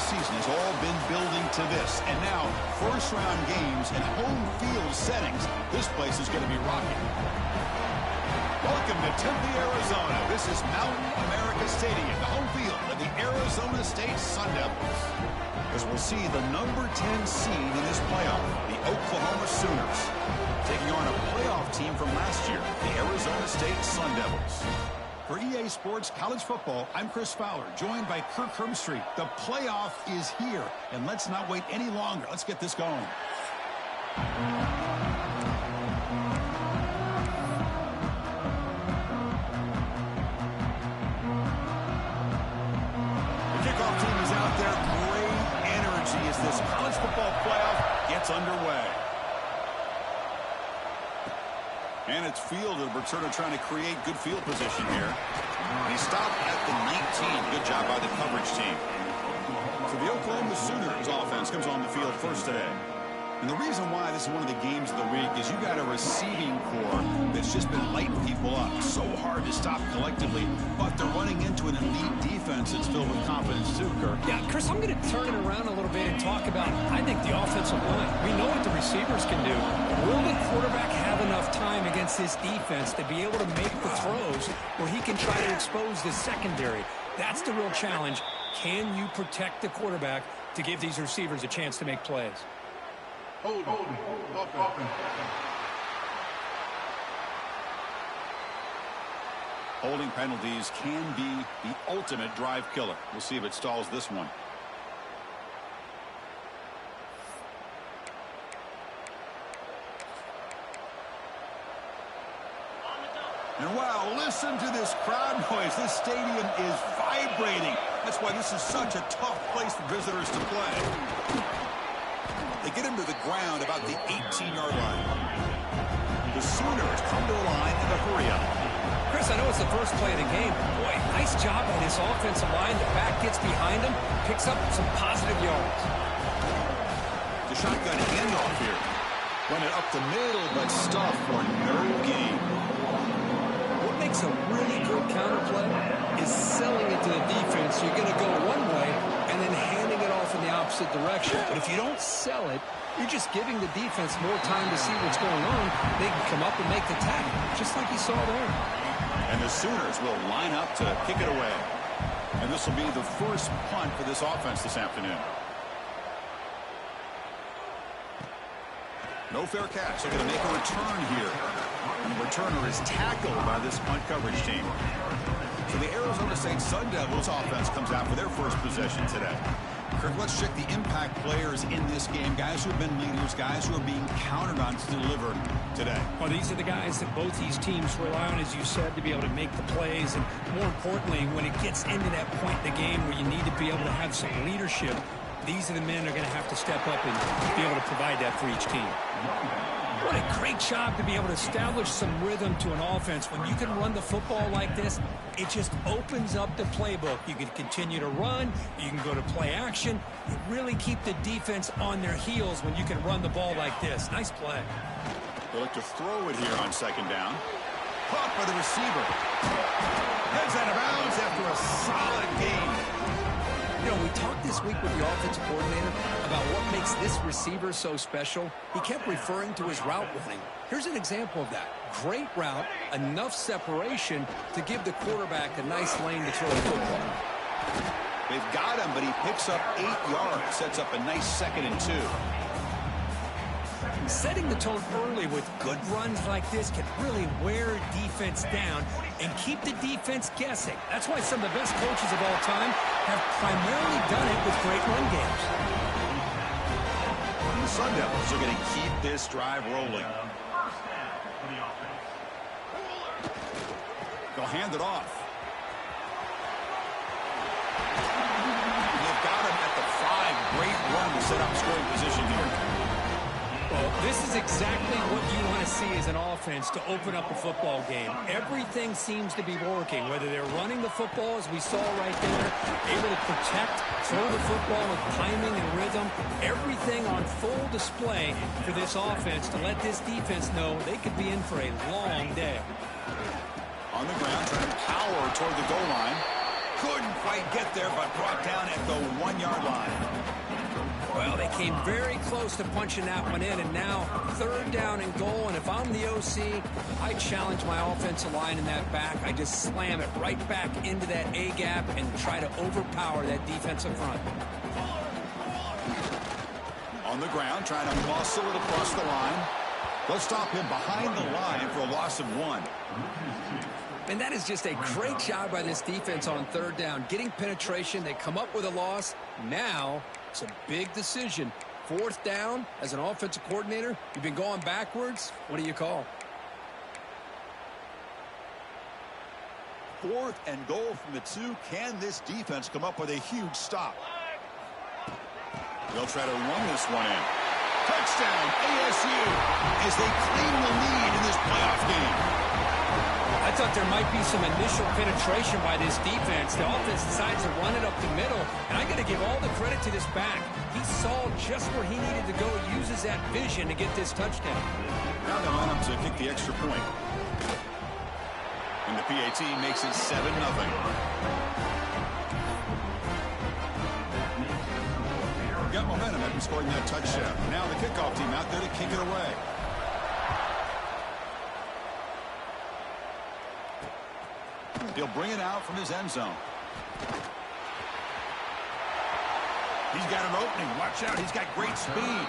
season has all been building to this. And now, first-round games and home field settings. This place is going to be rocking. Welcome to Tempe, Arizona. This is Mountain America Stadium, the home field of the Arizona State Sun Devils. As we'll see the number 10 seed in this playoff, the Oklahoma Sooners, taking on a playoff team from last year, the Arizona State Sun Devils. For EA Sports College Football, I'm Chris Fowler, joined by Kirk Hermstreet. The playoff is here, and let's not wait any longer. Let's get this going. As this college football playoff gets underway. And it's fielded. Returner trying to create good field position here. And he stopped at the 19. Good job by the coverage team. So the Oklahoma Sooners offense comes on the field first today. And the reason why this is one of the games of the week is you got a receiving core that's just been lighting people up. So hard to stop collectively, but they're running into an elite defense that's filled with confidence too, Kirk. Yeah, Chris, I'm going to turn it around a little bit and talk about, I think, the offensive line. We know what the receivers can do. Will the quarterback have enough time against this defense to be able to make the throws where he can try to expose the secondary? That's the real challenge. Can you protect the quarterback to give these receivers a chance to make plays? Holding penalties can be the ultimate drive killer. We'll see if it stalls this one. And wow, listen to this crowd noise. This stadium is vibrating. That's why this is such a tough place for visitors to play. They get him to the ground about the 18-yard line. The Sooners come to the line in a hurry-up. Chris, I know it's the first play of the game. Boy, nice job by this offensive line. The back gets behind him, picks up some positive yards. The shotgun handoff here. Run it up the middle, but stuff for no gain. What makes a really good counterplay is selling it to the defense. You're going to go one way and then handing it off in the opposite direction. But if you don't sell it, you're just giving the defense more time to see what's going on. They can come up and make the tackle, just like you saw there. And the Sooners will line up to kick it away. And this will be the first punt for this offense this afternoon. No fair catch. They're going to make a return here. And the returner is tackled by this punt coverage team. So the Arizona State Sun Devils offense comes out for their first possession today. Kirk, let's check the impact players in this game. Guys who have been leaders, guys who are being counted on to deliver today. Well, these are the guys that both these teams rely on, as you said, to be able to make the plays. And more importantly, when it gets into that point in the game where you need to be able to have some leadership, these are the men that are going to have to step up and be able to provide that for each team. What a great job to be able to establish some rhythm to an offense. When you can run the football like this, it just opens up the playbook. You can continue to run. You can go to play action. You really keep the defense on their heels when you can run the ball like this. Nice play. They look to throw it here on second down. Caught by the receiver. Heads out of bounds after a solid game. You know, we talked this week with the offensive coordinator about what makes this receiver so special. He kept referring to his route running. Here's an example of that. Great route, enough separation to give the quarterback a nice lane to throw the football. They've got him, but he picks up 8 yards. Sets up a nice 2nd and 2. Setting the tone early with good runs like this can really wear defense down and keep the defense guessing. That's why some of the best coaches of all time have primarily done it with great run games. The Sun Devils are going to keep this drive rolling. They'll hand it off. They've got him at the 5. Great run to set up scoring position here. Well, this is exactly what you want to see as an offense to open up a football game. Everything seems to be working, whether they're running the football, as we saw right there, able to protect, throw the football with timing and rhythm, everything on full display for this offense to let this defense know they could be in for a long day. On the ground, trying to power toward the goal line. Couldn't quite get there, but brought down at the 1-yard line. Well, they came very close to punching that one in, and now 3rd down and goal. And if I'm the OC, I challenge my offensive line in that back. I just slam it right back into that A-gap and try to overpower that defensive front. On the ground, trying to muscle it across the line. They'll stop him behind the line for a loss of 1. And that is just a great job by this defense on 3rd down. Getting penetration, they come up with a loss. Now it's a big decision. 4th down, as an offensive coordinator, you've been going backwards. What do you call? 4th and goal from the 2. Can this defense come up with a huge stop? They'll try to run this one in. Touchdown, ASU, as they claim the lead in this playoff game. I thought there might be some initial penetration by this defense. The offense decides to run it up the middle, and I got to give all the credit to this back. He saw just where he needed to go, uses that vision to get this touchdown. Now they line up to kick the extra point. And the PAT makes it 7-0. Got momentum after scoring that touchdown. Now the kickoff team out there to kick it away. He'll bring it out from his end zone. He's got an opening. Watch out. He's got great speed.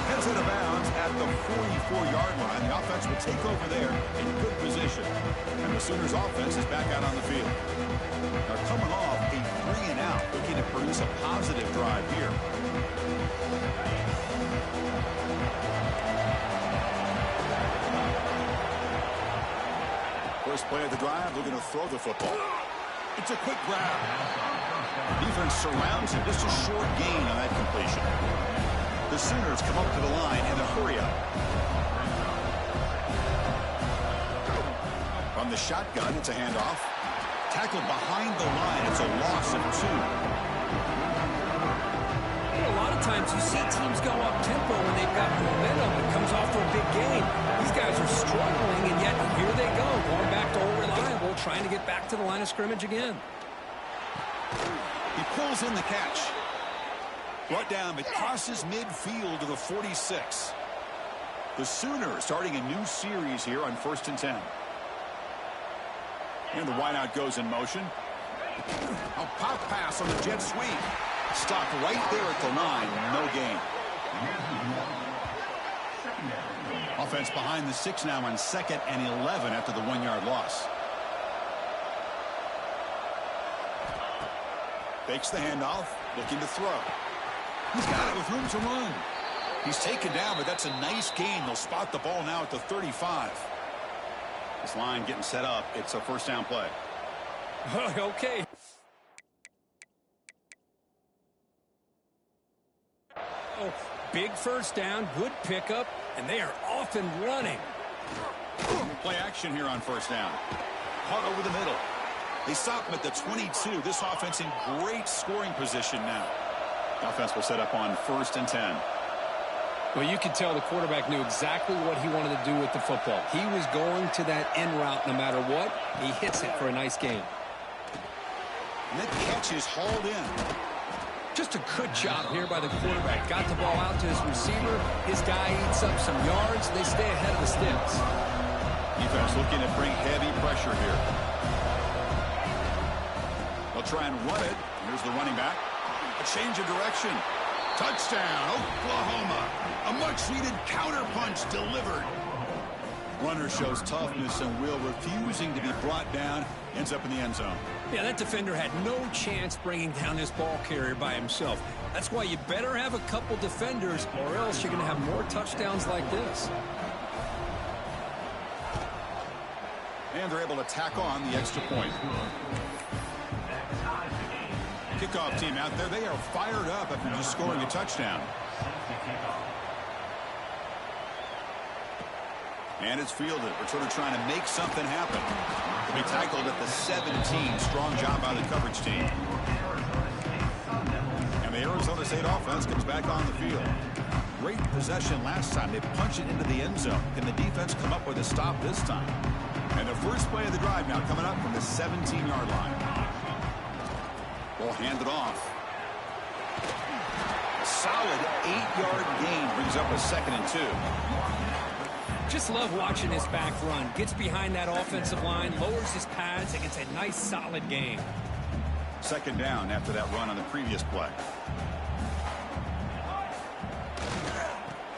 Heads out of bounds at the 44-yard line. The offense will take over there in good position. And the Sooners offense is back out on the field. They're coming off a 3-and-out, looking to produce a positive drive here. First play of the drive, looking to throw the football. It's a quick grab. Defense surrounds him. Just a short gain on that completion. The Sooners come up to the line in a hurry-up. From the shotgun, it's a handoff. Tackled behind the line. It's a loss of 2. A lot of times you see teams go up-tempo when they've got momentum. It comes off to a big game. These guys are struggling, and yet here they go, going back to old reliable, trying to get back to the line of scrimmage again. He pulls in the catch. Brought down, but crosses midfield to the 46. The Sooners starting a new series here on 1st and 10. And the wideout goes in motion. A pop pass on the jet sweep. Stopped right there at the line. No gain. Offense behind the 6 now on 2nd and 11 after the 1-yard loss. Fakes the handoff, looking to throw. He's got it with room to run. He's taken down, but that's a nice gain. They'll spot the ball now at the 35. This line getting set up. It's a 1st down play. Okay. Oh, big 1st down, good pickup, and they are off and running. Play action here on 1st down. Caught over the middle. They stop him at the 22. This offense in great scoring position now. The offense will set up on 1st and 10. Well, you could tell the quarterback knew exactly what he wanted to do with the football. He was going to that end route no matter what. He hits it for a nice gain. And that catch is hauled in. Just a good job here by the quarterback. Got the ball out to his receiver. His guy eats up some yards. They stay ahead of the sticks. Defense looking to bring heavy pressure here. They'll try and run it. Here's the running back. A change of direction. Touchdown, Oklahoma. A much-needed counterpunch delivered. Runner shows toughness and will, refusing to be brought down. Ends up in the end zone. Yeah, that defender had no chance bringing down this ball carrier by himself. That's why you better have a couple defenders, or else you're going to have more touchdowns like this. And they're able to tack on the extra point. Kickoff team out there. They are fired up after just scoring a touchdown. And it's fielded. We're sort of trying to make something happen. They'll be tackled at the 17. Strong job by the coverage team. And the Arizona State offense comes back on the field. Great possession last time. They punch it into the end zone. Can the defense come up with a stop this time? And the first play of the drive now coming up from the 17-yard line. Will hand it off. A solid 8-yard gain brings up a 2nd and 2. Just love watching this back run. Gets behind that offensive line, lowers his pads, and gets a nice solid gain. 2nd down after that run on the previous play.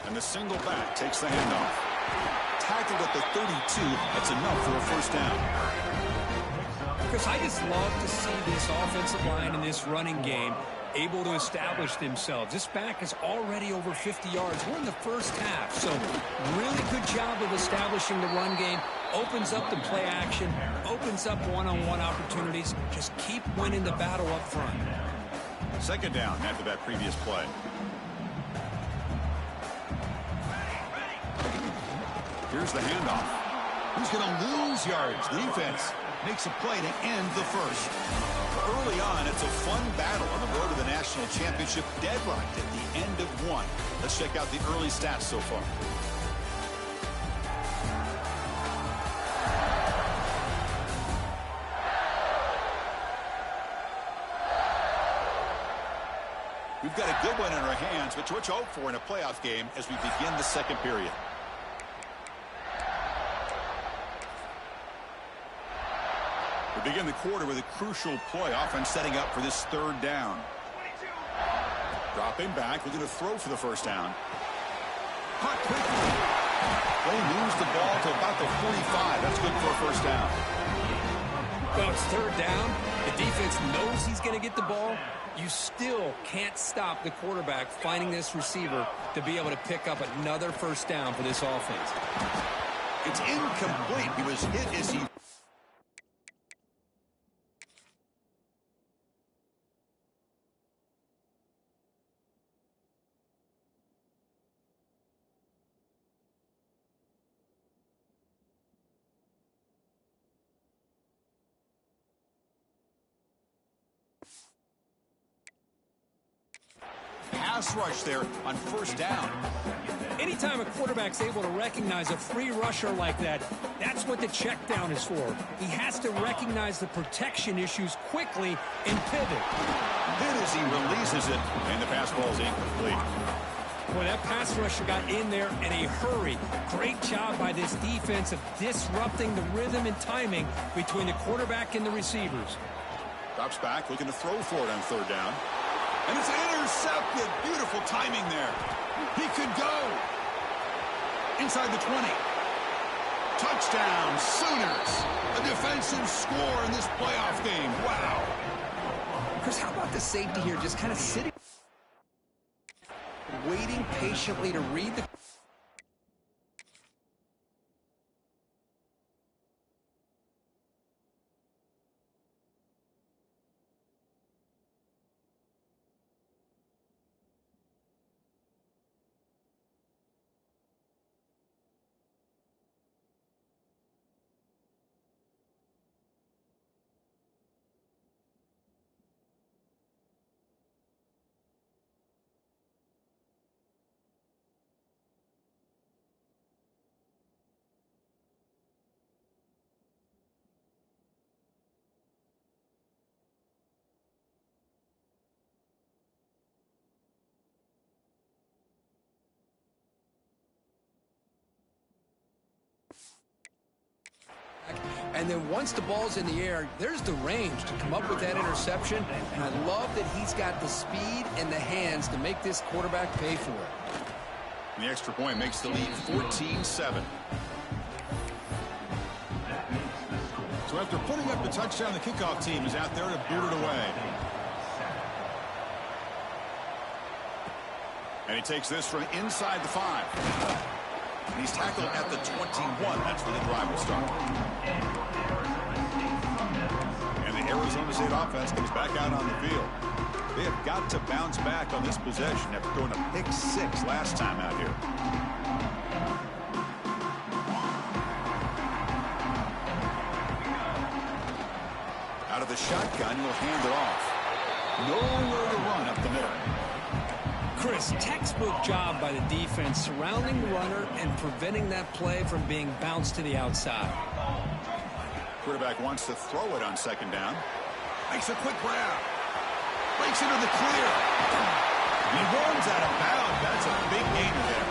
And the single back takes the handoff. Tackled at the 32. That's enough for a 1st down. Chris, I just love to see this offensive line in this running game able to establish themselves. This back is already over 50 yards. We're in the first half, so really good job of establishing the run game. Opens up the play action, opens up one-on-one opportunities. Just keep winning the battle up front. 2nd down after that previous play. Here's the handoff. Who's going to lose yards? Defense makes a play to end the first. Early on, it's a fun battle on the road to the national championship, deadlocked at the end of one. Let's check out the early stats so far. We've got a good one in our hands, but what you hope for in a playoff game as we begin the 2nd period. We begin the quarter with a crucial play. Offense setting up for this 3rd down. Dropping back, looking to throw for the 1st down. Caught quickly. They lose the ball to about the 45. That's good for a 1st down. Well, it's 3rd down. The defense knows he's going to get the ball. You still can't stop the quarterback finding this receiver to be able to pick up another 1st down for this offense. It's incomplete. He was hit as he... Pass rush there on 1st down. Anytime a quarterback's able to recognize a free rusher like that, that's what the check down is for. He has to recognize the protection issues quickly and pivot. Then as he releases it, and the pass ball is incomplete. Boy, that pass rusher got in there in a hurry. Great job by this defense of disrupting the rhythm and timing between the quarterback and the receivers. Drops back, looking to throw for it on 3rd down. And it's intercepted. Beautiful timing there. He could go. Inside the 20. Touchdown, Sooners. A defensive score in this playoff game. Wow. Chris, how about the safety here? Just kind of sitting, waiting patiently to read the... And then once the ball's in the air, there's the range to come up with that interception. And I love that he's got the speed and the hands to make this quarterback pay for it. The extra point makes the lead 14-7. So after putting up the touchdown, the kickoff team is out there to boot it away. And he takes this from inside the 5. And he's tackled at the 21. That's where the drive will start. And the Arizona State offense comes back out on the field. They have got to bounce back on this possession after throwing a pick 6 last time out here. Out of the shotgun, he'll hand it off. Nowhere to run up the middle. Chris, textbook job by the defense surrounding the runner and preventing that play from being bounced to the outside. Quarterback wants to throw it on 2nd down. Makes a quick grab. Breaks into the clear. He runs out of bounds. That's a big gainer there.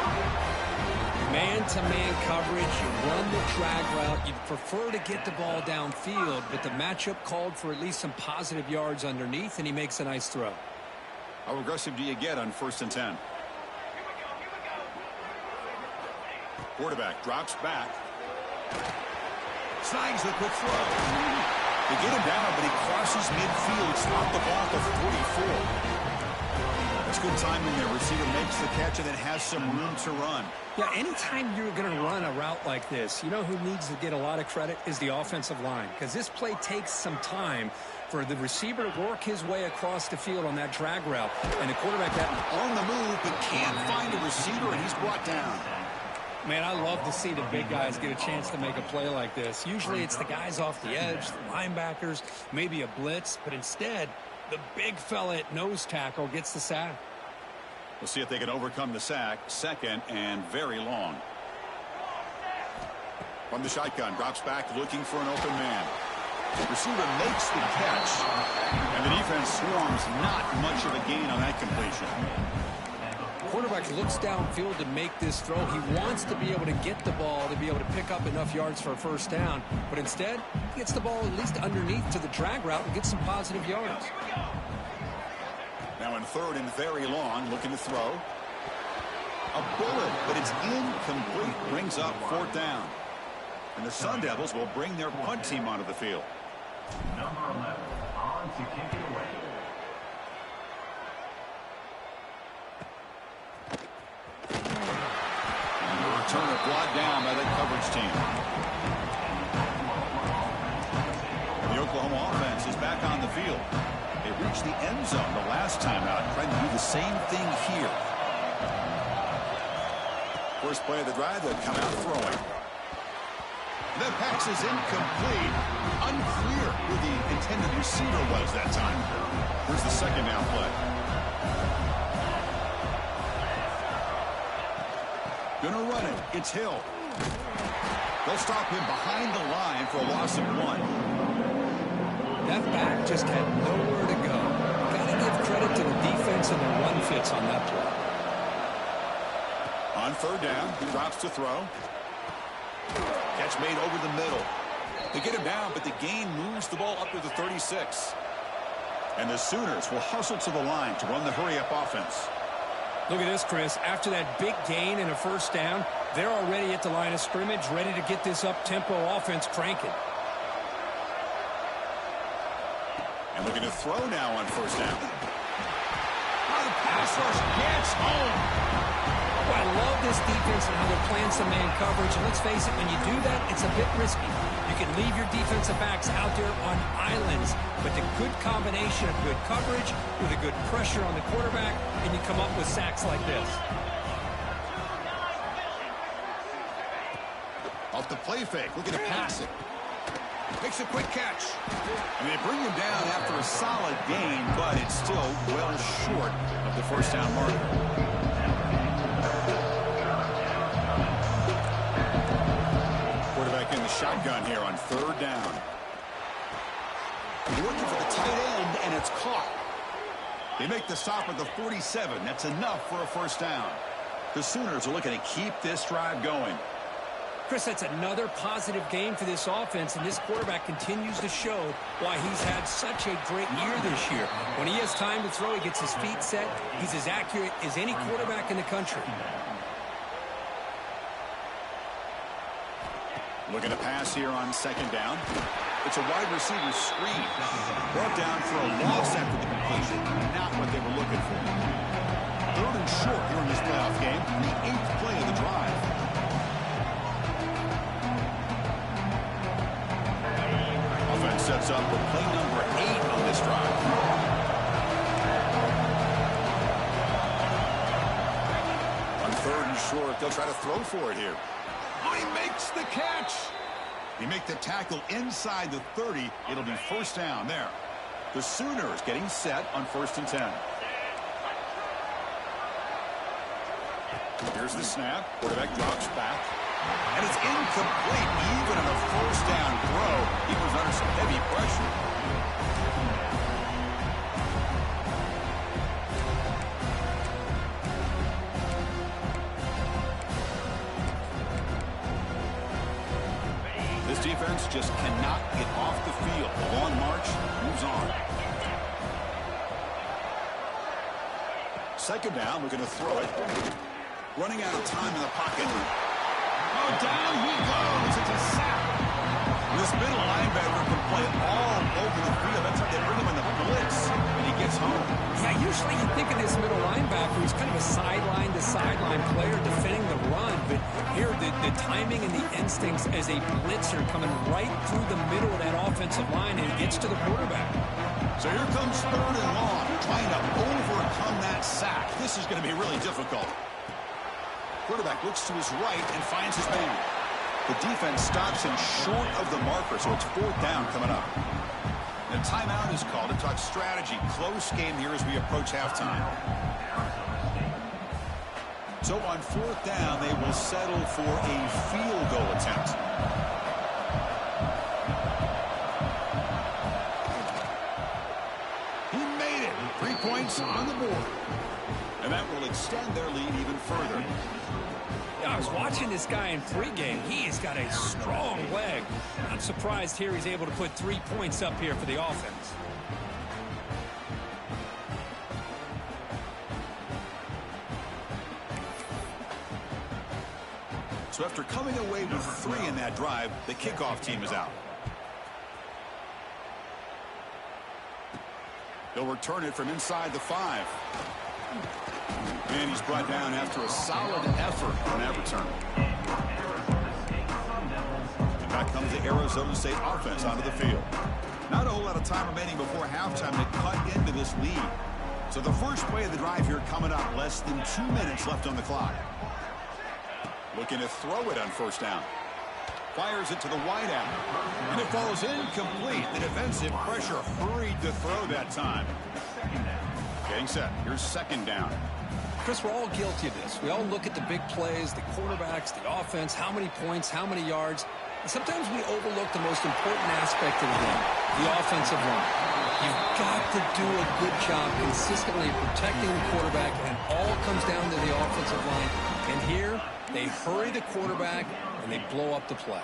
Man-to-man coverage, you run the drag route. You'd prefer to get the ball downfield, but the matchup called for at least some positive yards underneath, and he makes a nice throw. How aggressive do you get on 1st and 10? Quarterback drops back. Snags the quick throw. They get him down, but he crosses midfield. Stop the ball at the 44. That's good timing there. Receiver makes the catch and then has some room to run. Yeah, anytime you're going to run a route like this, you know who needs to get a lot of credit is the offensive line, because this play takes some time for the receiver to work his way across the field on that drag route, and the quarterback got on the move but can't find a receiver, and he's brought down. Man, I love to see the big guys get a chance to make a play like this. Usually it's the guys off the edge, the linebackers, maybe a blitz, but instead the big fella at nose tackle gets the sack. We'll see if they can overcome the sack. 2nd and very long. From the shotgun, drops back looking for an open man. The receiver makes the catch, and the defense swarms. Not much of a gain on that completion. Quarterback looks downfield to make this throw. He wants to be able to get the ball to be able to pick up enough yards for a 1st down, but instead he gets the ball at least underneath to the drag route and gets some positive yards. Now in 3rd and very long, looking to throw. A bullet, but it's incomplete. Brings up 4th down. And the Sun Devils will bring their punt team onto the field. Number 11 on to kick it away. And the return of brought down by the coverage team. The Oklahoma offense is back on the field. They reached the end zone the last time out, trying to do the same thing here. First play of the drive, they'll come out throwing. The pass is incomplete. Unclear who the intended receiver was that time. Here's the 2nd down play. Gonna run it. It's Hill. They'll stop him behind the line for a loss of 1. That back just had nowhere to go. Got to give credit to the defense and their run fits on that play. On 3rd down, he drops to throw. Catch made over the middle. They get him down, but the gain moves the ball up to the 36. And the Sooners will hustle to the line to run the hurry-up offense. Look at this, Chris. After that big gain and a 1st down, they're already at the line of scrimmage, ready to get this up-tempo offense cranking. And looking to throw now on 1st down. Oh, the pass rush gets home. Well, I love this defense and how they're playing some man coverage. And let's face it, when you do that, it's a bit risky. You can leave your defensive backs out there on islands, but the good combination of good coverage with a good pressure on the quarterback, and you come up with sacks like this. Off the play fake, looking to pass it. Makes a quick catch. And they bring him down after a solid gain, but it's still well short of the 1st down marker. Quarterback in the shotgun here on 3rd down. Looking for the tight end, and it's caught. They make the stop at the 47. That's enough for a 1st down. The Sooners are looking to keep this drive going. Chris, that's another positive game for this offense, and this quarterback continues to show why he's had such a great year this year. When he has time to throw, he gets his feet set. He's as accurate as any quarterback in the country. Looking to pass here on 2nd down. It's a wide receiver screen. Brought down for a loss after the completion. Not what they were looking for. 3rd and short here in this playoff game. The 8th play of the drive. Offense sets up with play number 8 on this drive. On 3rd and short, they'll try to throw for it here. Oh, he makes the catch. He make the tackle inside the 30. It'll be 1st down there. The Sooners getting set on 1st and 10. Here's the snap. Quarterback drops back. And it's incomplete. Even on a 1st down throw, he was under some heavy pressure. offense just cannot get off the field. The long march moves on. Second down, we're going to throw it. Running out of time in the pocket. Oh, down he goes. It's a sack. This middle linebacker can play all over the field. That's how they bring him in the blitz, and he gets home. Yeah, usually you think of this middle linebacker who's kind of a sideline-to-sideline player defending the run, but here the timing and the instincts as a blitzer coming right through the middle of that offensive line, and it gets to the quarterback. So here comes third and long, trying to overcome that sack. This is going to be really difficult. Quarterback looks to his right and finds his man. The defense stops him short of the marker, so it's fourth down coming up. The timeout is called to talk strategy. Close game here as we approach halftime. So on fourth down, they will settle for a field goal attempt. He made it. 3 points on the board. And that will extend their lead even further. I was watching this guy in pregame. He has got a strong leg. I'm surprised here he's able to put 3 points up here for the offense. So after coming away with 3 in that drive, the kickoff team is out. They'll return it from inside the 5. And he's brought down after a solid effort on that return. And back comes the Arizona State offense onto the field. Not a whole lot of time remaining before halftime to cut into this lead. So the first play of the drive here coming up, less than 2 minutes left on the clock. Looking to throw it on first down. Fires it to the wideout. And it falls incomplete. The defensive pressure hurried to throw that time. Getting set. Here's second down. Chris, we're all guilty of this. We all look at the big plays, the quarterbacks, the offense, how many points, how many yards. And sometimes we overlook the most important aspect of the game, the offensive line. You've got to do a good job consistently protecting the quarterback, and it all comes down to the offensive line. And here, they hurry the quarterback, and they blow up the play.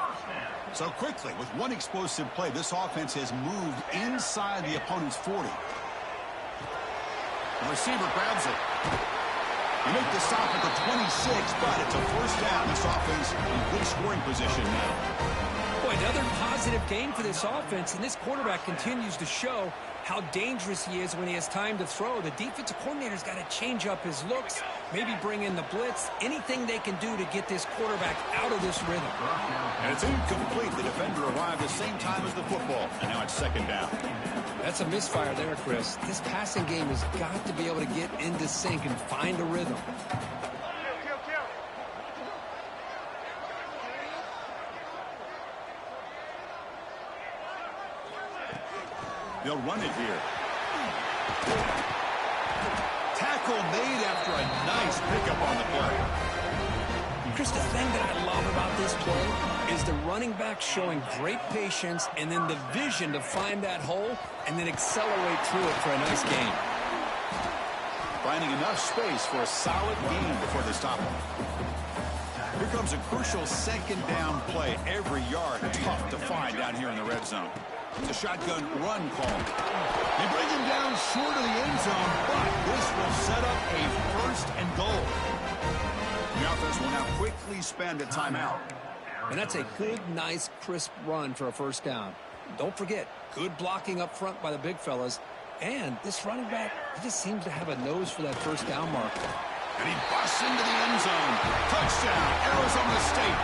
So quickly, with one explosive play, this offense has moved inside the opponent's 40. The receiver grabs it. They make the stop at the 26, but it's a first down. This offense in good scoring position now. Boy, another positive game for this offense, and this quarterback continues to show how dangerous he is when he has time to throw. The defensive coordinator's got to change up his looks, maybe bring in the blitz, anything they can do to get this quarterback out of this rhythm. And it's incomplete. The defender arrived the same time as the football, and now it's second down. That's a misfire there, Chris. This passing game has got to be able to get into sync and find a rhythm. They'll run it here. Tackle made after a nice pickup on the play. Chris, the thing that I love about this play is the running back showing great patience and then the vision to find that hole and then accelerate through it for a nice gain. Finding enough space for a solid gain before they stop him. Here comes a crucial second down play. Every yard tough to find down here in the red zone. It's a shotgun run call. They bring him down short of the end zone, but this will set up a first and goal. The offense will now quickly spend a timeout. And that's a good, nice, crisp run for a first down. Don't forget, good blocking up front by the big fellas. And this running back, he just seems to have a nose for that first down marker. And he busts into the end zone. Touchdown, Arizona State.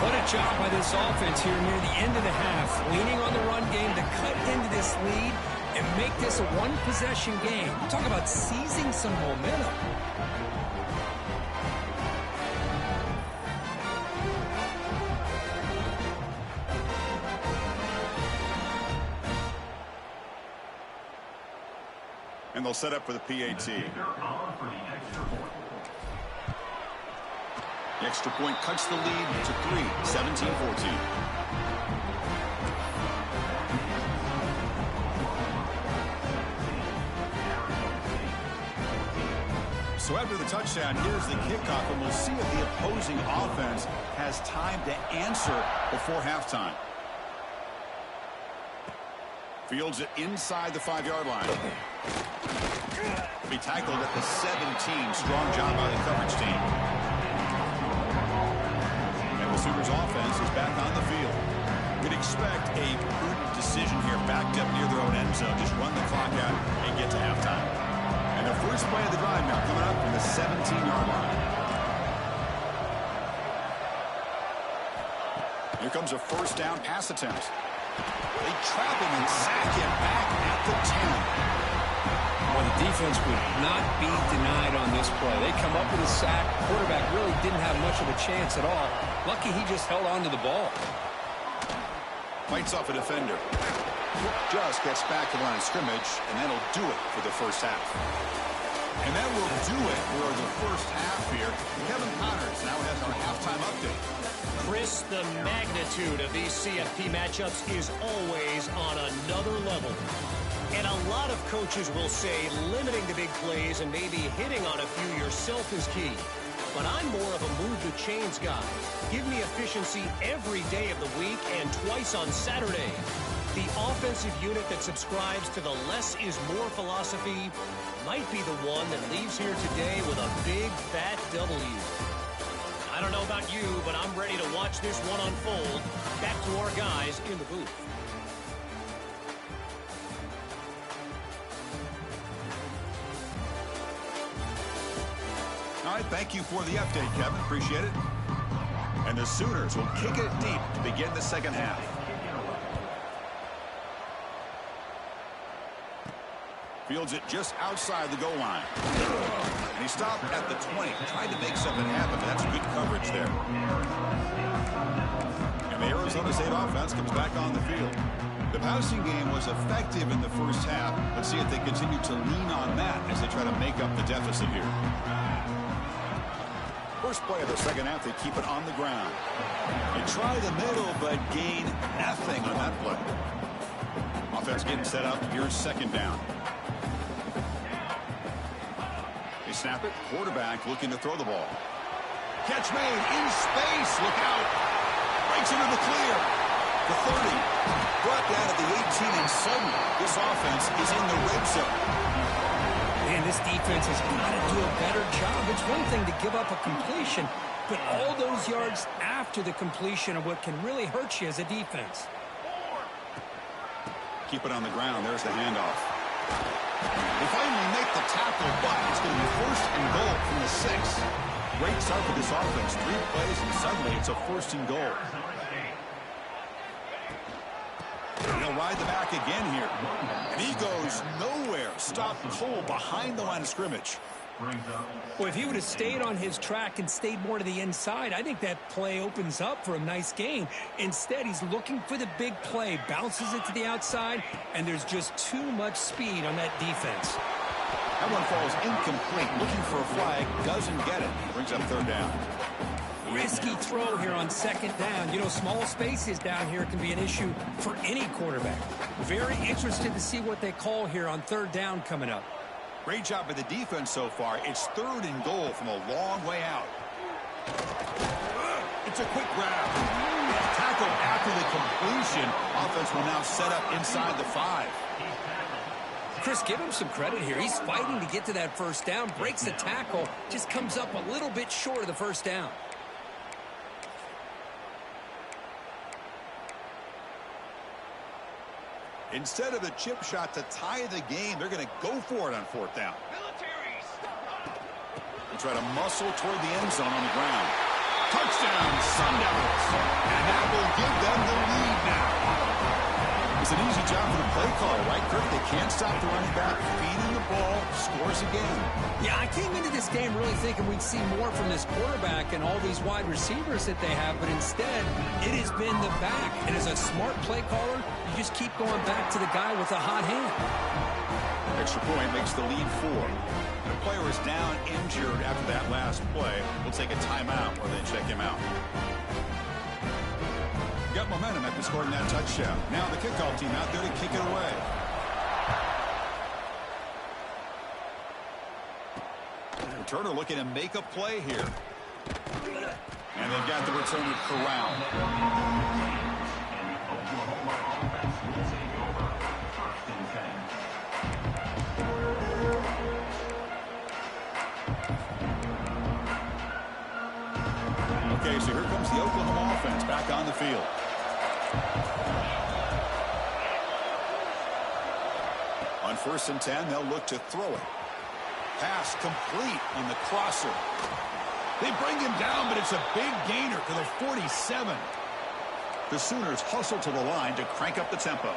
What a job by this offense here near the end of the half. Leaning on the run game to cut into this lead and make this a one-possession game. Talk about seizing some momentum. And they'll set up for the PAT. The extra point cuts the lead to 3, 17-14. So after the touchdown, here's the kickoff, and we'll see if the opposing offense has time to answer before halftime. Fields it inside the 5-yard line. Be tackled at the 17. Strong job by the coverage team. And the Sooners offense is back on the field. We'd expect a prudent decision here, backed up near their own end zone. Just run the clock out and get to halftime. And the first play of the drive now coming up from the 17-yard line. Here comes a first down pass attempt. They trap him and sack him back at the 10. Well, the defense would not be denied on this play. They come up with a sack. Quarterback really didn't have much of a chance at all. Lucky he just held on to the ball. Fights off a defender. Just gets back to the line of scrimmage, and that'll do it for the first half. And that will do it for the first half here. Kevin Connors now has our halftime update. Chris, the magnitude of these CFP matchups is always on another level. And a lot of coaches will say limiting the big plays and maybe hitting on a few yourself is key. But I'm more of a move the chains guy. Give me efficiency every day of the week and twice on Saturday. The offensive unit that subscribes to the less is more philosophy might be the one that leaves here today with a big fat W. I don't know about you, but I'm ready to watch this one unfold. Back to our guys in the booth. All right, thank you for the update, Kevin. Appreciate it. And the Sooners will kick it deep to begin the second half. Fields it just outside the goal line. And he stopped at the 20, trying to make something happen. That's good coverage there. And the Arizona State offense comes back on the field. The passing game was effective in the first half. Let's see if they continue to lean on that as they try to make up the deficit here. First play of the second half, they keep it on the ground. They try the middle, but gain nothing on that play. Offense getting set up. Here's second down. They snap it. Quarterback looking to throw the ball. Catch made in space. Look out. Breaks into the clear. The 30. Brought down at the 18, and suddenly this offense is in the red zone. Man, this defense has got to do a better job. It's one thing to give up a completion, but all those yards after the completion are what can really hurt you as a defense. Keep it on the ground. There's the handoff. They finally make the tackle, but it's going to be first and goal from the 6. Great start for this offense. 3 plays, and suddenly it's a first and goal. He'll ride the back again here. And he goes nowhere. Stop cold behind the line of scrimmage. Well, if he would have stayed on his track and stayed more to the inside, I think that play opens up for a nice gain. Instead, he's looking for the big play, bounces it to the outside, and there's just too much speed on that defense. That one falls incomplete. Looking for a flag, doesn't get it. Brings up third down. Risky throw here on second down. You know, small spaces down here can be an issue for any quarterback. Very interested to see what they call here on third down coming up. Great job by the defense so far. It's third and goal from a long way out. It's a quick grab. Tackle after the completion. Offense will now set up inside the 5. Chris, give him some credit here. He's fighting to get to that first down. Breaks the tackle. Just comes up a little bit short of the first down. Instead of the chip shot to tie the game, they're going to go for it on fourth down. They try to muscle toward the end zone on the ground. Touchdown, Sun Devils. And that will give them the lead now. It's an easy job for the play caller, right, Kirk? They can't stop the running back, feeding the ball, scores again. Yeah, I came into this game really thinking we'd see more from this quarterback and all these wide receivers that they have, but instead, it has been the back. And as a smart play caller, you just keep going back to the guy with a hot hand. Extra point makes the lead 4. And a player is down injured after that last play. We'll take a timeout or they check him out. Got momentum after scoring that touchdown. Now the kickoff team out there to kick it away. Returner looking to make a play here. And they've got the returner corralled. Okay, so here comes the Oklahoma offense back on the field. On 1st and 10, they'll look to throw it. Pass complete on the crosser. They bring him down, but it's a big gainer to the 47. The Sooners hustle to the line to crank up the tempo.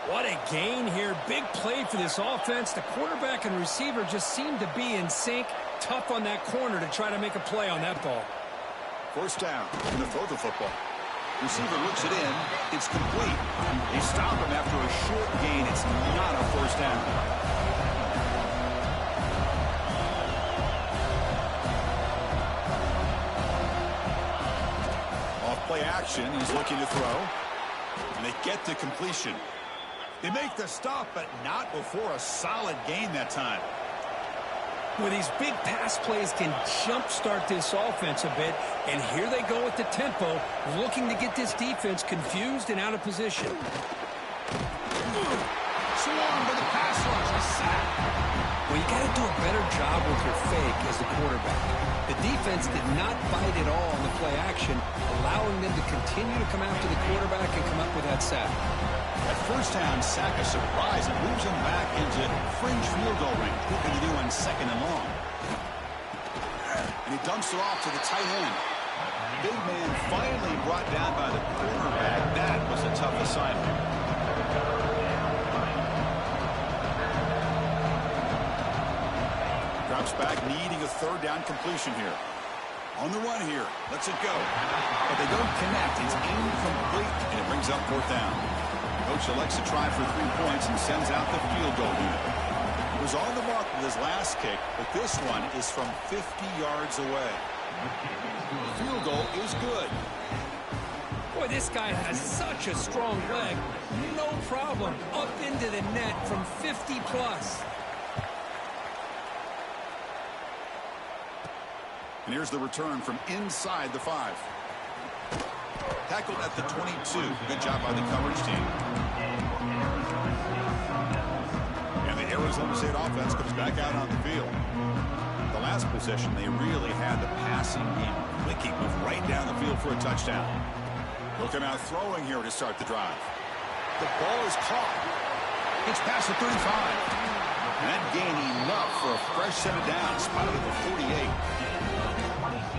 What a gain here. Big play for this offense. The quarterback and receiver just seem to be in sync. Tough on that corner to try to make a play on that ball. 1st down, going to throw the football. Receiver looks it in. It's complete. They stop him after a short gain. It's not a 1st down. Off play action. He's looking to throw. And they get to completion. They make the stop, but not before a solid gain that time. Well, these big pass plays can jumpstart this offense a bit, and here they go with the tempo, looking to get this defense confused and out of position. Swarm with the pass rush, a sack. Well, you got to do a better job with your fake as the quarterback. The defense did not bite at all on the play action, allowing them to continue to come after the quarterback and come up with that sack. That 1st down sack, a surprise. It moves him back into fringe field goal range. What can you do on 2nd and long? And he dumps it off to the tight end. Big man finally brought down by the quarterback. That was a tough assignment. Drops back, needing a 3rd down completion here. On the run here. Lets it go. But they don't connect. It's incomplete, and it brings up 4th down. Coach elects to try for 3 points and sends out the field goal unit. He was on the mark with his last kick, but this one is from 50 yards away. The field goal is good. Boy, this guy has such a strong leg. No problem. Up into the net from 50 plus. And here's the return from inside the 5. Tackled at the 22. Good job by the coverage team. And the Arizona State offense comes back out on the field. The last possession, they really had the passing game clicking, moved right down the field for a touchdown. They'll come out throwing here to start the drive. The ball is caught. It's past the 35. And that gain enough for a fresh set of downs, spotted at the 48.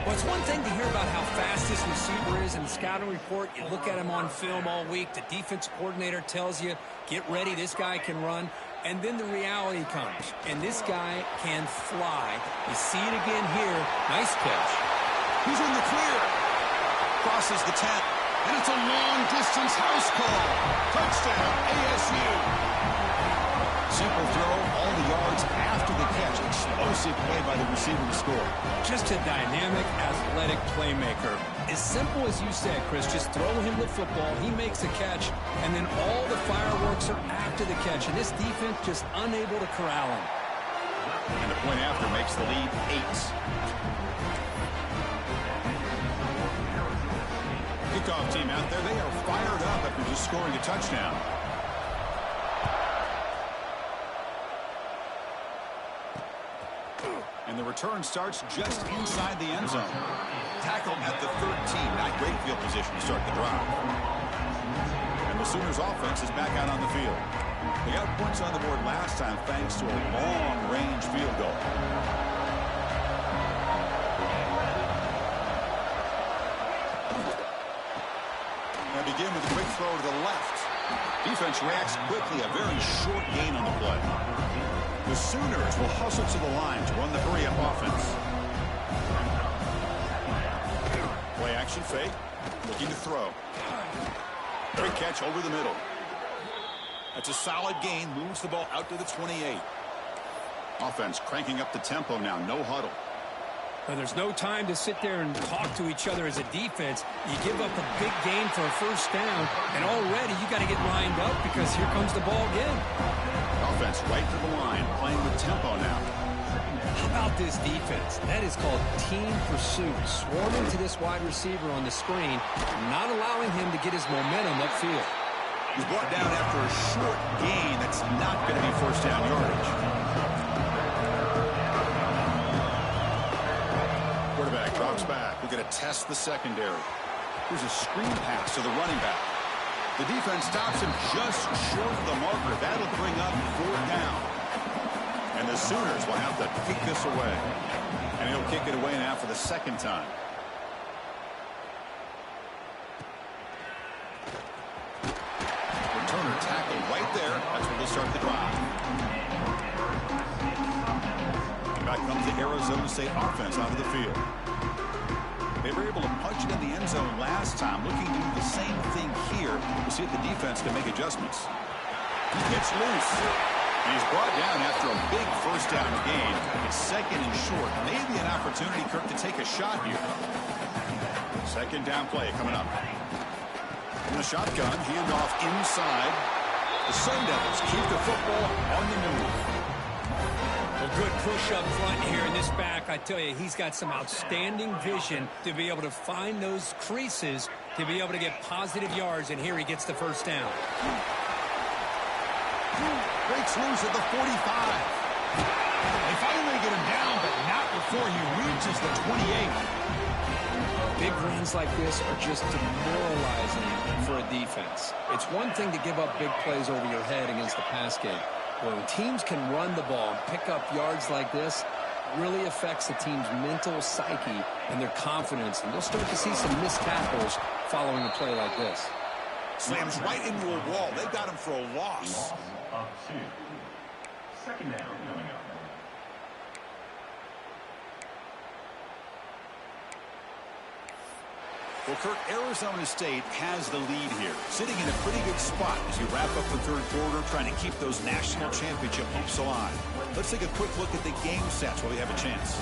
Well, it's one thing to hear about how fast this receiver is in the scouting report. You look at him on film all week. The defense coordinator tells you, get ready, this guy can run. And then the reality comes, and this guy can fly. You see it again here. Nice catch. He's in the clear. Crosses the 10. And it's a long-distance house call. Touchdown, ASU. Simple throw, all the yards after the catch. Explosive play by the receiver to score. Just a dynamic, athletic playmaker. As simple as you said, Chris, just throw him the football, he makes the catch, and then all the fireworks are after the catch. And this defense just unable to corral him. And the point after makes the lead 8. Kickoff team out there, they are fired up after just scoring a touchdown. And the return starts just inside the end zone. Tackle at the 13. Not great field position to start the drive. And the Sooners offense is back out on the field. They got points on the board last time thanks to a long-range field goal. They begin with a quick throw to the left. Defense reacts quickly. A very short gain on the play. The Sooners will hustle to the line to run the hurry-up offense. Play action fake. Looking to throw. Great catch over the middle. That's a solid gain. Moves the ball out to the 28. Offense cranking up the tempo now. No huddle. Well, there's no time to sit there and talk to each other as a defense. You give up a big gain for a first down, and already you got to get lined up because here comes the ball again. Offense right to the line, playing with tempo now. How about this defense. That is called team pursuit. Swarming to this wide receiver on the screen, not allowing him to get his momentum upfield. He's brought down after a short gain. That's not going to be first down yardage. Quarterback drops back. We're going to test the secondary. Here's a screen pass to the running back. The defense stops him just short of the marker. That'll bring up 4th down. And the Sooners will have to kick this away. And he'll kick it away now for the 2nd time. Returner tackled right there. That's where they'll start the drive. Back comes the Arizona State offense out of the field. They were able to punch it in the end zone last time. Looking to do the same thing here. We'll see if the defense can make adjustments. He gets loose. And he's brought down after a big first down gain. It's 2nd and short. Maybe an opportunity, Kirk, to take a shot here. 2nd down play coming up. In the shotgun, handoff inside. The Sun Devils keep the football on the move. A good push up front here in this back. I tell you, he's got some outstanding vision to be able to find those creases, to be able to get positive yards, and here he gets the first down. Breaks loose at the 45. They finally get him down, but not before he reaches the 28. Big runs like this are just demoralizing for a defense. It's one thing to give up big plays over your head against the pass game. When teams can run the ball and pick up yards like this, it really affects the team's mental psyche and their confidence. And they'll start to see some missed tackles following a play like this. Slams right into a wall. They got him for a loss. Of 2. 2nd down coming up. Well, Kirk, Arizona State has the lead here, sitting in a pretty good spot as you wrap up the 3rd quarter, trying to keep those national championship hopes alive. Let's take a quick look at the game stats while we have a chance.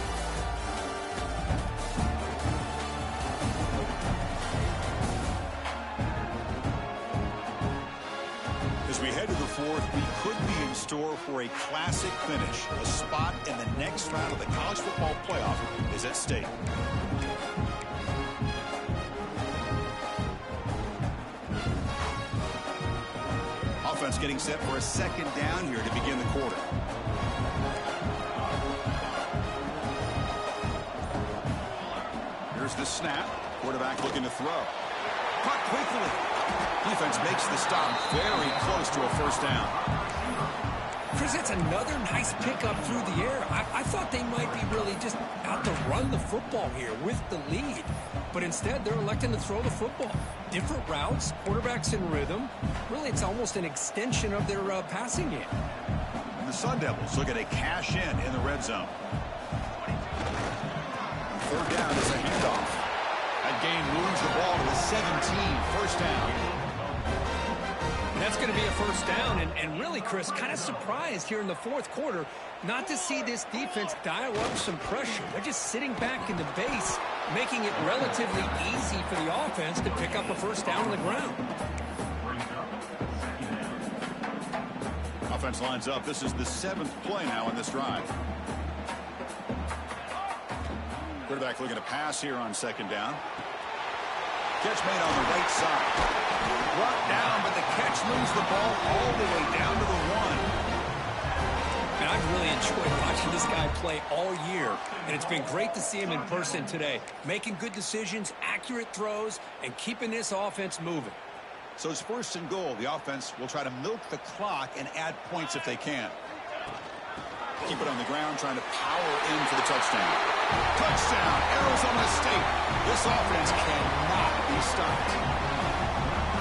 As we head to the 4th, we could be in store for a classic finish. A spot in the next round of the college football playoff is at stake. Offense getting set for a 2nd down here to begin the quarter. Here's the snap. Quarterback looking to throw. Caught quickly. Defense makes the stop very close to a first down. Chris, it's another nice pickup through the air. I thought they might be really just out to run the football here with the lead. But instead, they're electing to throw the football. Different routes, quarterbacks in rhythm. Really, it's almost an extension of their passing game. And the Sun Devils looking to cash in the red zone. 3rd down is a handoff. That gain moves the ball to the 17. First down. That's going to be a first down, and really, Chris, kind of surprised here in the 4th quarter not to see this defense dial up some pressure. They're just sitting back in the base, making it relatively easy for the offense to pick up a first down on the ground. Offense lines up. This is the 7th play now in this drive. Quarterback looking to pass here on 2nd down. Catch made on the right side. Brought down, but the catch moves the ball all the way down to the 1. And I've really enjoyed watching this guy play all year, and it's been great to see him in person today, making good decisions, accurate throws, and keeping this offense moving. So it's 1st and goal. The offense will try to milk the clock and add points if they can. Keep it on the ground, trying to power in for the touchdown. Touchdown, Arizona State. This offense cannot be stopped.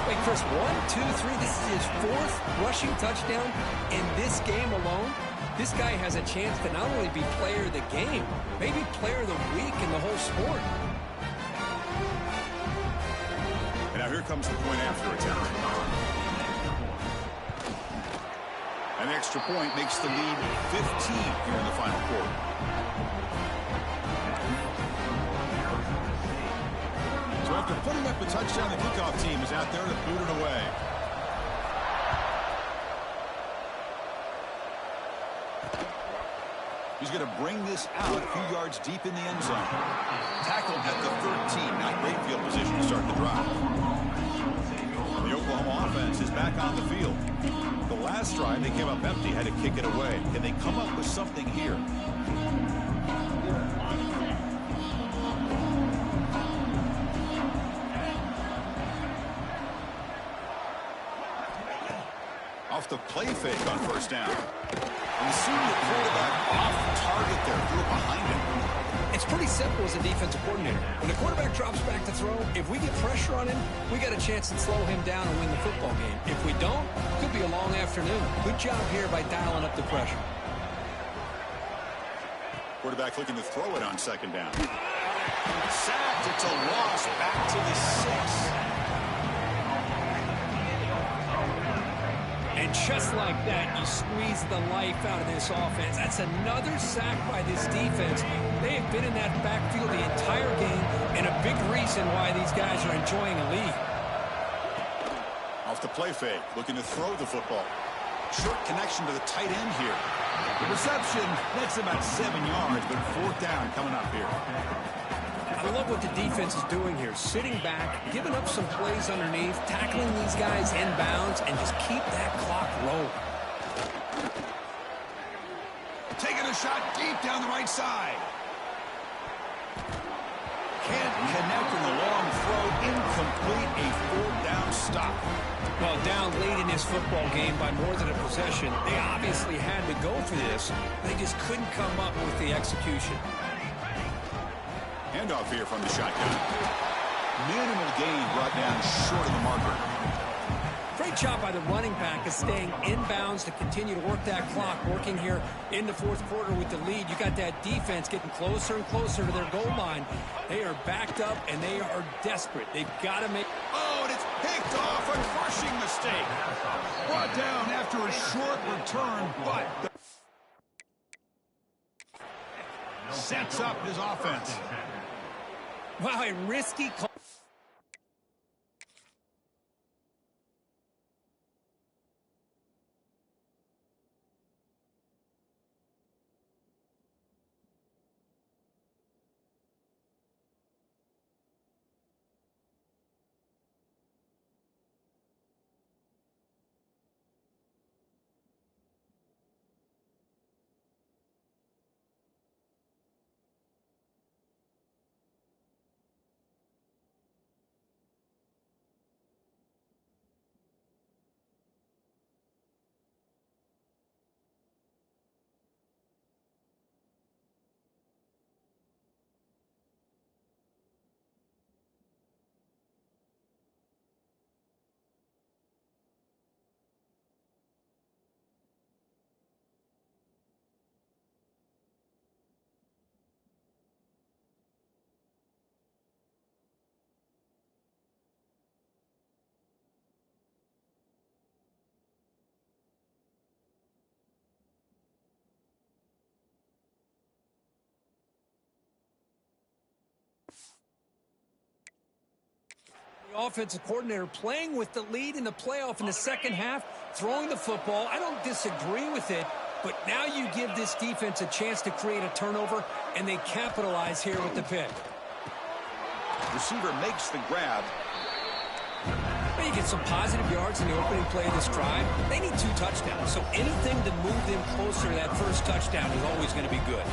Wait, Chris, 1, 2, 3. This is his 4th rushing touchdown in this game alone. This guy has a chance to not only be player of the game, maybe player of the week in the whole sport. And now here comes the point after attempt. An extra point makes the lead 15 here in the final quarter. So after putting up a touchdown, the kickoff team is out there to boot it away. You He's going to bring this out a few yards deep in the end zone. Tackled at the 13. Not great field position to start the drive. The Oklahoma offense is back on the field. The last drive, they came up empty, had to kick it away. Can they come up with something here? Off the play fake on first down. And you see the quarterback off target there, threw it behind him. It's pretty simple as a defensive coordinator. When the quarterback drops back to throw, if we get pressure on him, we got a chance to slow him down and win the football game. If we don't, it could be a long afternoon. Good job here by dialing up the pressure. Quarterback looking to throw it on second down. Sacked. It's a loss back to the 6. And just like that, you squeeze the life out of this offense. That's another sack by this defense. They have been in that backfield the entire game, and a big reason why these guys are enjoying a lead. Off the play fake, looking to throw the football. Short connection to the tight end here. The reception, that's about 7 yards, but fourth down coming up here. I love what the defense is doing here. Sitting back, giving up some plays underneath, tackling these guys inbounds, and just keep that clock rolling. Taking a shot deep down the right side. Can't connect in the long throw. Incomplete, a fourth down stop. Well, down late in this football game by more than a possession, they obviously had to go for this. They just couldn't come up with the execution. Handoff here from the shotgun. Minimal gain brought down short of the marker. Great job by the running back of staying inbounds to continue to work that clock, working here in the fourth quarter with the lead. You got that defense getting closer and closer to their goal line. They are backed up, and they are desperate. They've got to make... Oh, and it's picked off. A crushing mistake. Brought down after a short return, but... sets up his offense. Wow, a risky call. The offensive coordinator playing with the lead in the playoff in the second half, throwing the football. I don't disagree with it, but now you give this defense a chance to create a turnover, and they capitalize here with the pick. Receiver makes the grab. You get some positive yards in the opening play of this drive. They need 2 touchdowns, so anything to move them closer to that first touchdown is always going to be good.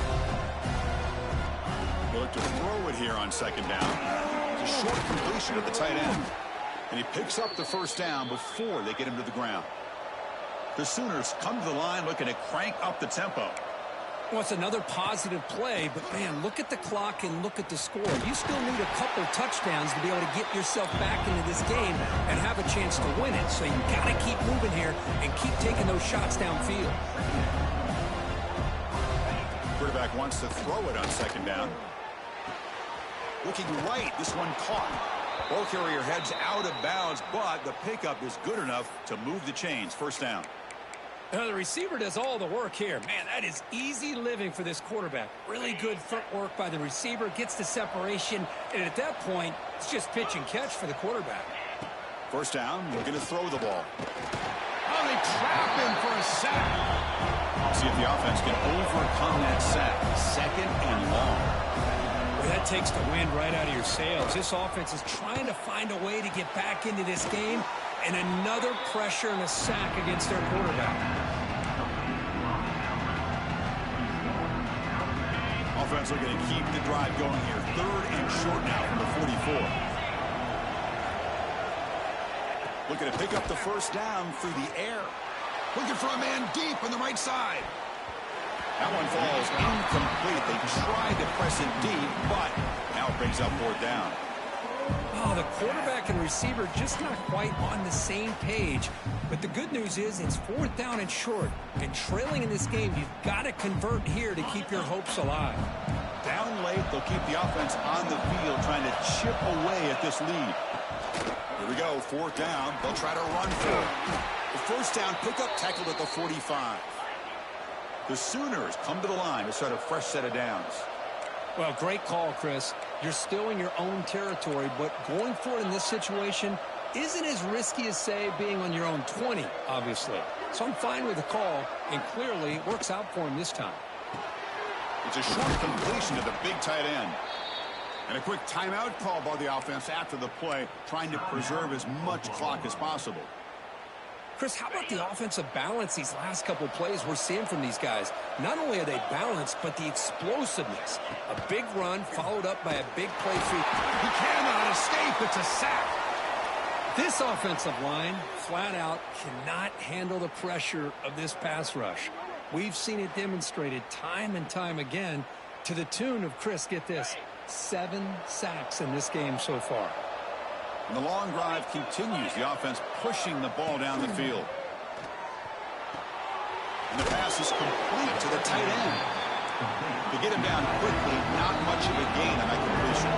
Look to throw it here on second down. It's a short completion at the tight end. And he picks up the first down before they get him to the ground. The Sooners come to the line looking to crank up the tempo. Well, it's another positive play, but, man, look at the clock and look at the score. You still need a couple touchdowns to be able to get yourself back into this game and have a chance to win it. So you got to keep moving here and keep taking those shots downfield. Quarterback wants to throw it on second down. Looking right, this one caught. Ball carrier heads out of bounds, but the pickup is good enough to move the chains. First down. Now, the receiver does all the work here. Man, that is easy living for this quarterback. Really good footwork by the receiver, gets the separation, and at that point, it's just pitch and catch for the quarterback. First down, we're going to throw the ball. Oh, they trap him for a sack. See if the offense can overcome that sack. 2nd and long. Well, that takes the wind right out of your sails. This offense is trying to find a way to get back into this game, and another pressure and a sack against their quarterback. Offense looking to keep the drive going here. 3rd and short now from the 44. Looking to pick up the first down through the air. Looking for a man deep on the right side. That one falls incomplete. They tried to press it deep, but now it brings up 4th down. Oh, the quarterback and receiver just not quite on the same page. But the good news is it's 4th down and short. And trailing in this game, you've got to convert here to keep your hopes alive. Down late, they'll keep the offense on the field trying to chip away at this lead. Here we go, 4th down. They'll try to run for it. The first down pickup tackled at the 45. The Sooners come to the line to start a fresh set of downs. Well, great call, Chris. You're still in your own territory, but going for it in this situation isn't as risky as, say, being on your own 20, obviously. So I'm fine with the call, and clearly it works out for him this time. It's a short completion to the big tight end. And a quick timeout call by the offense after the play, trying to preserve as much clock as possible. Chris, how about the offensive balance these last couple plays we're seeing from these guys? Not only are they balanced, but the explosiveness. A big run followed up by a big play through. He cannot escape. It's a sack. This offensive line, flat out, cannot handle the pressure of this pass rush. We've seen it demonstrated time and time again to the tune of, Chris, get this, 7 sacks in this game so far. And the long drive continues. The offense pushing the ball down the field. And the pass is complete to the tight end. To get him down quickly, not much of a gain on that completion.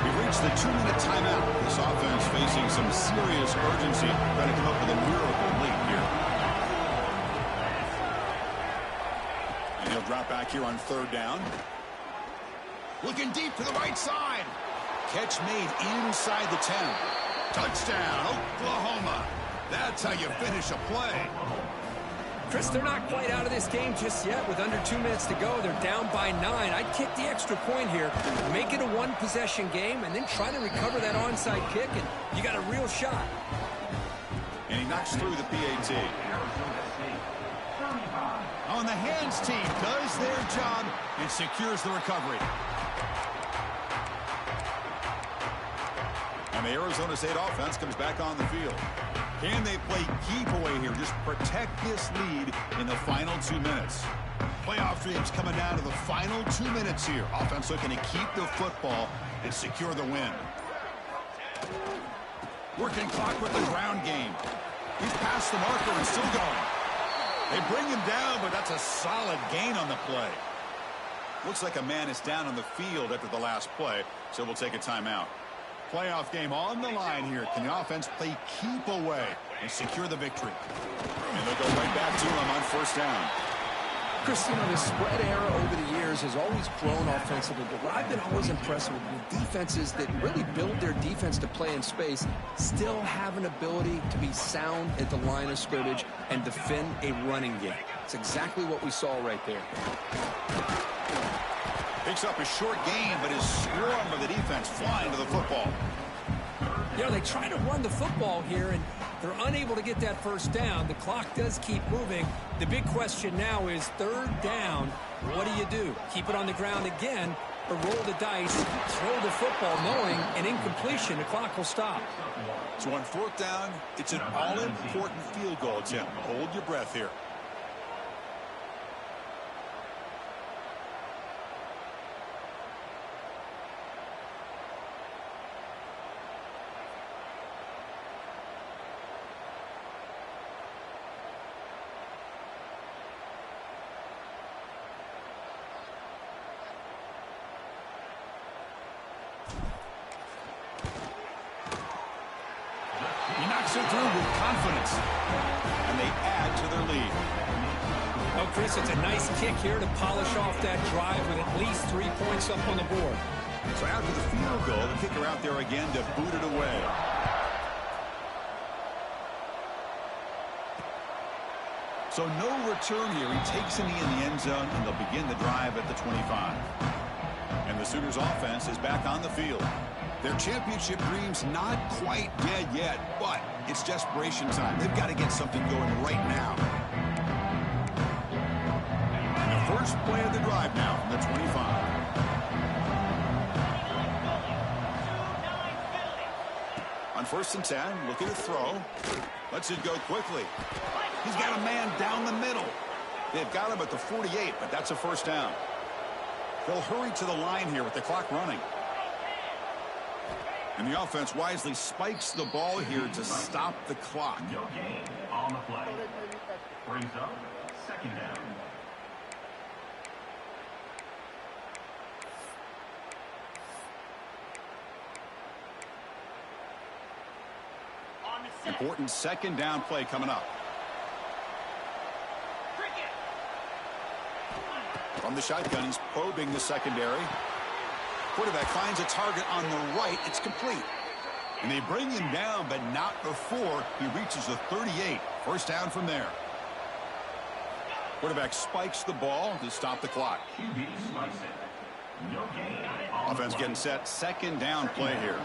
We've reached the 2-minute timeout. This offense facing some serious urgency, trying to come up with a miracle late here. And he'll drop back here on 3rd down. Looking deep to the right side. Catch made inside the 10. Touchdown, Oklahoma. That's how you finish a play. Chris, they're not quite out of this game just yet. With under 2 minutes to go, they're down by 9. I'd kick the extra point here, make it a one-possession game, and then try to recover that onside kick, and you got a real shot. And he knocks through the PAT. On the hands team does their job and secures the recovery. And the Arizona State offense comes back on the field. Can they play keep away here? Just protect this lead in the final 2 minutes. Playoff dreams coming down to the final 2 minutes here. Offense looking to keep the football and secure the win. Working clock with the ground game. He's past the marker and still going. They bring him down, but that's a solid gain on the play. Looks like a man is down on the field after the last play, so we'll take a timeout. Playoff game on the line here. Can the offense play keep away and secure the victory? And they'll go right back to him on 1st down. Chris, you know, the spread era over the years has always grown offensively, but what I've been always impressed with defenses that really build their defense to play in space still have an ability to be sound at the line of scrimmage and defend a running game. It's exactly what we saw right there. Picks up a short gain, but is swarmed by the defense flying to the football. You know, they try to run the football here, and they're unable to get that first down. The clock does keep moving. The big question now is 3rd down. What do? Keep it on the ground again, or roll the dice, throw the football, knowing an incompletion, the clock will stop. So on 4th down, it's an all-important field goal attempt. Hold your breath here. Through with confidence, and they add to their lead. Oh, Chris, it's a nice kick here to polish off that drive with at least 3 points up on the board. So after the field goal, the kicker out there again to boot it away. So no return here. He takes a knee in the end zone, and they'll begin the drive at the 25. And the Sooners offense is back on the field. Their championship dreams not quite dead yet, but it's desperation time. They've got to get something going right now. And the first play of the drive now from the 25. On 1st and 10, looking to throw. Lets it go quickly. He's got a man down the middle. They've got him at the 48, but that's a first down. They'll hurry to the line here with the clock running. And the offense wisely spikes the ball here to stop the clock. No gain on the play. Brings up 2nd down. Important 2nd down play coming up. From the shotgun, he's probing the secondary. Quarterback finds a target on the right. It's complete. And they bring him down, but not before he reaches the 38. First down from there. Quarterback spikes the ball to stop the clock. QB spikes it. No gain. Offense getting set. 2nd down play here.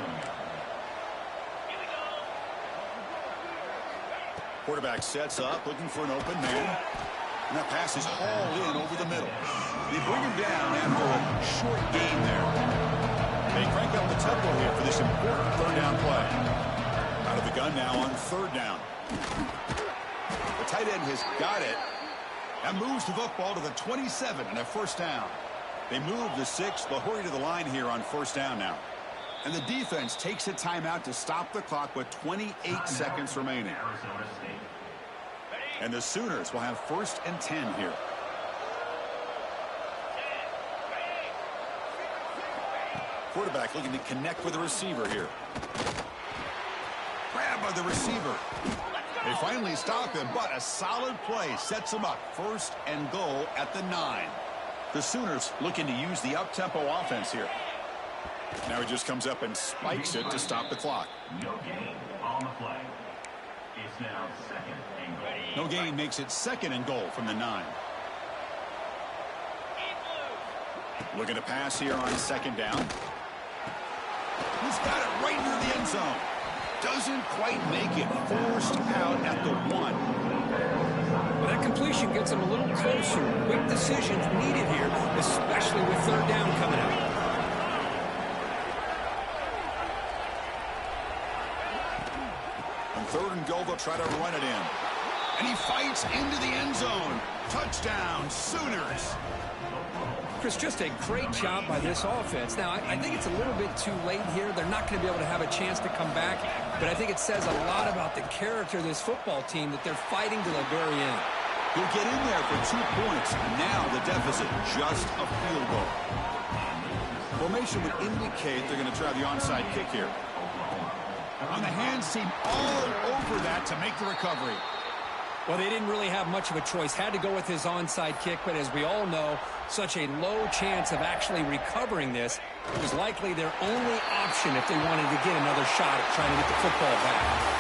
Quarterback sets up, looking for an open man. And that pass is hauled in over the middle. They bring him down after a short gain there. They crank up the tempo here for this important 3rd down play. Out of the gun now on 3rd down. The tight end has got it. And moves the football to the 27 and a first down. They move the 6. They'll hurry to the line here on 1st down now. And the defense takes a timeout to stop the clock with 28 seconds remaining. And the Sooners will have 1st and 10 here. Quarterback looking to connect with the receiver here. Grab by the receiver. They finally stop him, but a solid play sets him up. 1st and goal at the 9. The Sooners looking to use the up-tempo offense here. Now he just comes up and spikes it to stop the clock. No gain on the play. It's now 2nd and goal. No gain makes it 2nd and goal from the 9. Looking to pass here on 2nd down. He's got it right near the end zone. Doesn't quite make it. Forced out at the 1. Well, that completion gets him a little closer. Quick decisions needed here, especially with 3rd down coming up. On 3rd and goal, they'll try to run it in. And he fights into the end zone. Touchdown, Sooners. Chris, just a great job by this offense. Now, I think it's a little bit too late here. They're not going to be able to have a chance to come back. But I think it says a lot about the character of this football team that they're fighting to the very end. He'll get in there for 2 points. Now the deficit, just a field goal. Formation would indicate they're going to try the onside kick here. On the hands team, all over that to make the recovery. Well, they didn't really have much of a choice. Had to go with his onside kick, but as we all know, such a low chance of actually recovering this. It was likely their only option if they wanted to get another shot at trying to get the football back.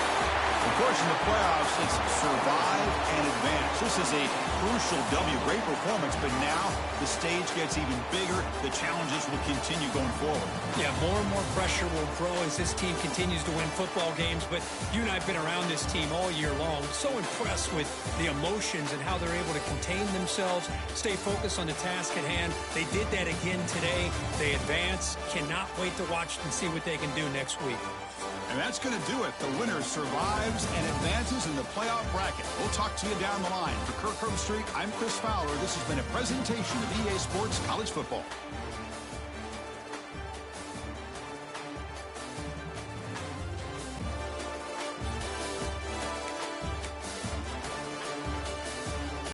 Of course, in the playoffs, it's survive and advance. This is a crucial W. Great performance, but now the stage gets even bigger. The challenges will continue going forward. Yeah, more and more pressure will grow as this team continues to win football games, but you and I have been around this team all year long. So impressed with the emotions and how they're able to contain themselves, stay focused on the task at hand. They did that again today. They advance. Cannot wait to watch and see what they can do next week. And that's going to do it. The winner survives and advances in the playoff bracket. We'll talk to you down the line. For Kirk Herbstreit, I'm Chris Fowler. This has been a presentation of EA Sports College Football.